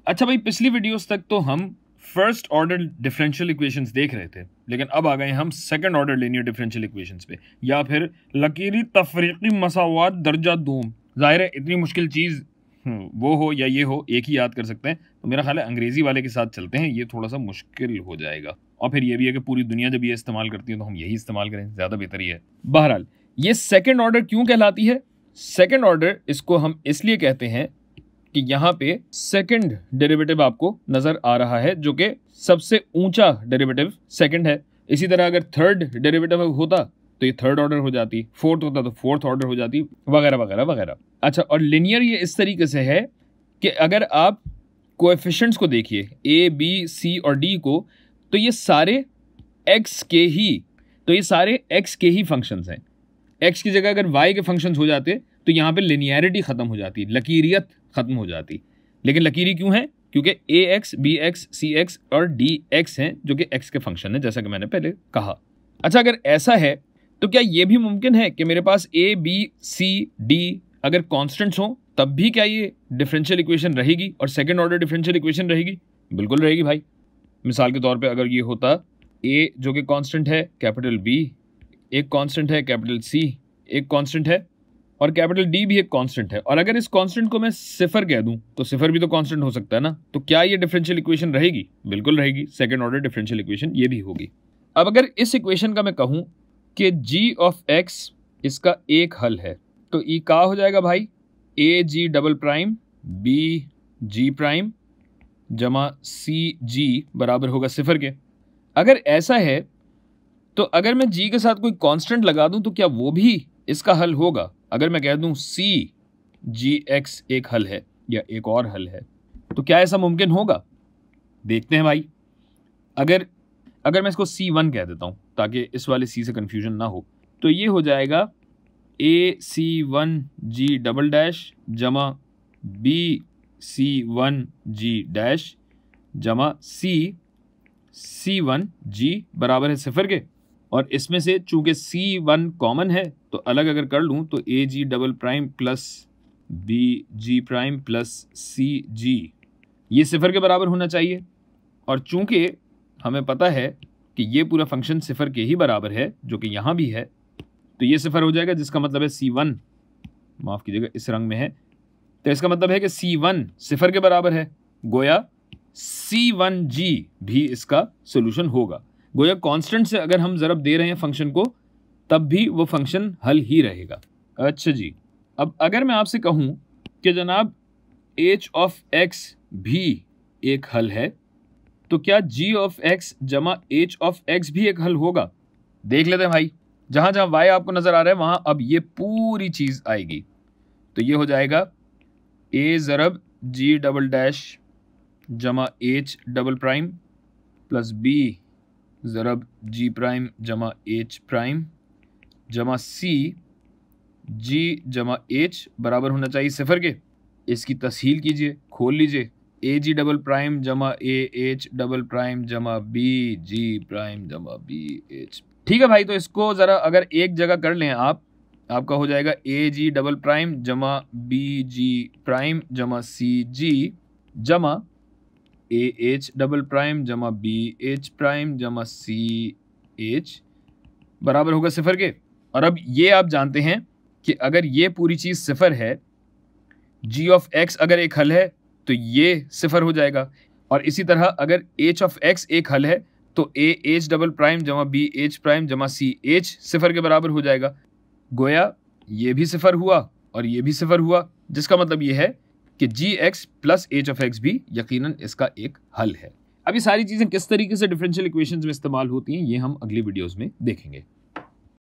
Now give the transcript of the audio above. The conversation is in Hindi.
अच्छा भाई, पिछली वीडियोस तक तो हम फर्स्ट ऑर्डर डिफरेंशियल इक्वेशंस देख रहे थे, लेकिन अब आ गए हम second order linear differential equations पे, या फिर लकीरी तफरीकी मसावात दर्जा दूम। जाहिर है इतनी मुश्किल चीज़ वो हो या ये हो, एक ही याद कर सकते हैं। तो मेरा ख्याल है अंग्रेजी वाले के साथ चलते हैं, ये थोड़ा सा मुश्किल हो जाएगा। और फिर ये भी है कि पूरी दुनिया जब ये इस्तेमाल करती है तो हम यही इस्तेमाल करें, ज़्यादा बेहतर ही है। बहरहाल, ये सेकेंड ऑर्डर क्यों कहलाती है? सेकेंड ऑर्डर इसको हम इसलिए कहते हैं कि यहाँ पे सेकंड डेरिवेटिव आपको नजर आ रहा है, जो कि सबसे ऊंचा डेरिवेटिव सेकंड है। इसी तरह अगर थर्ड डेरिवेटिव होता तो ये थर्ड ऑर्डर हो जाती, फोर्थ होता तो फोर्थ ऑर्डर हो जाती, वगैरह वगैरह वगैरह। अच्छा, और लिनियर ये इस तरीके से है कि अगर आप कोएफिशिएंट्स को देखिए ए बी सी और डी को, तो ये सारे एक्स के ही फंक्शंस हैं। एक्स की जगह अगर वाई के फंक्शंस हो जाते तो यहाँ पे लिनियरिटी खत्म हो जाती, लकीरियत खत्म हो जाती। लेकिन लकीरी क्यों है? क्योंकि ए एक्स बी एक्स सी एक्स और डी एक्स हैं, जो कि एक्स के फंक्शन है, जैसा कि मैंने पहले कहा। अच्छा, अगर ऐसा है तो क्या ये भी मुमकिन है कि मेरे पास ए बी सी डी अगर कॉन्स्टेंट्स हों तब भी क्या ये डिफरेंशियल इक्वेशन रहेगी और सेकेंड ऑर्डर डिफरेंशियल इक्वेशन रहेगी? बिल्कुल रहेगी भाई। मिसाल के तौर पर अगर ये होता ए जो कि कांस्टेंट है, कैपिटल बी एक कांस्टेंट है, कैपिटल सी एक कांस्टेंट है, और कैपिटल डी भी एक कांस्टेंट है, और अगर इस कांस्टेंट को मैं सिफर कह दूं तो सिफर भी तो कांस्टेंट हो सकता है ना। तो क्या ये डिफरेंशियल इक्वेशन रहेगी? बिल्कुल रहेगी। सेकंड ऑर्डर डिफरेंशियल इक्वेशन ये भी होगी। अब अगर इस इक्वेशन का मैं कहूं कि जी ऑफ एक्स इसका एक हल है, तो ई का हो जाएगा भाई ए जी डबल प्राइम बी जी प्राइम जमा सी जी बराबर होगा सिफर के। अगर ऐसा है तो अगर मैं जी के साथ कोई कांस्टेंट लगा दूं तो क्या वो भी इसका हल होगा? अगर मैं कह दूं सी जी एक्स एक हल है या एक और हल है, तो क्या ऐसा मुमकिन होगा? देखते हैं भाई। अगर मैं इसको C1 कह देता हूं ताकि इस वाले C से कंफ्यूजन ना हो, तो ये हो जाएगा AC1G डबल डैश जमा BC1G डैश जमा C1G बराबर है सिफर के। और इसमें से चूंकि C1 कॉमन है तो अलग अगर कर लूं तो AG double prime plus BG prime plus CG ये सिफर के बराबर होना चाहिए। और चूंकि हमें पता है कि ये पूरा फंक्शन सिफर के ही बराबर है, जो कि यहाँ भी है, तो ये सिफर हो जाएगा, जिसका मतलब है C1, माफ़ कीजिएगा इस रंग में है, तो इसका मतलब है कि C1 सिफर के बराबर है। गोया C1G भी इसका सोल्यूशन होगा। गोया कांस्टेंट से अगर हम ज़रब दे रहे हैं फंक्शन को, तब भी वो फंक्शन हल ही रहेगा। अच्छा जी, अब अगर मैं आपसे कहूं कि जनाब h ऑफ x भी एक हल है, तो क्या g ऑफ x जमा h ऑफ x भी एक हल होगा? देख लेते हैं भाई। जहां जहां y आपको नजर आ रहा है वहां अब ये पूरी चीज आएगी। तो ये हो जाएगा a ज़रब g डबल डैश जमा h double prime plus b ज़रब g prime जमा h प्राइम जमा c g जमा h बराबर होना चाहिए सिफर के। इसकी तसहील कीजिए, खोल लीजिए, ए जी डबल प्राइम जमा ए एच डबल प्राइम जमा बी जी प्राइम जमा बी एच। ठीक है भाई, तो इसको ज़रा अगर एक जगह कर लें आपका हो जाएगा ए जी डबल प्राइम जमा बी जी प्राइम जमा सी जी जमा ए एच डबल प्राइम जमा बी एच प्राइम जमा सी एच बराबर होगा सिफर के। और अब ये आप जानते हैं कि अगर ये पूरी चीज़ सिफर है, जी ऑफ एक्स अगर एक हल है तो ये सिफर हो जाएगा। और इसी तरह अगर एच ऑफ एक्स एक हल है तो ए एच डबल प्राइम जमा बी एच प्राइम जमा सी एच सिफर के बराबर हो जाएगा। गोया ये भी सिफर हुआ और ये भी सिफर हुआ, जिसका मतलब ये है कि G X plus H of X भी यकीनन इसका एक हल है। अब ये सारी चीज़ें किस तरीके से डिफरेंशियल इक्वेशंस में इस्तेमाल होती हैं ये हम अगली वीडियोज़ में देखेंगे।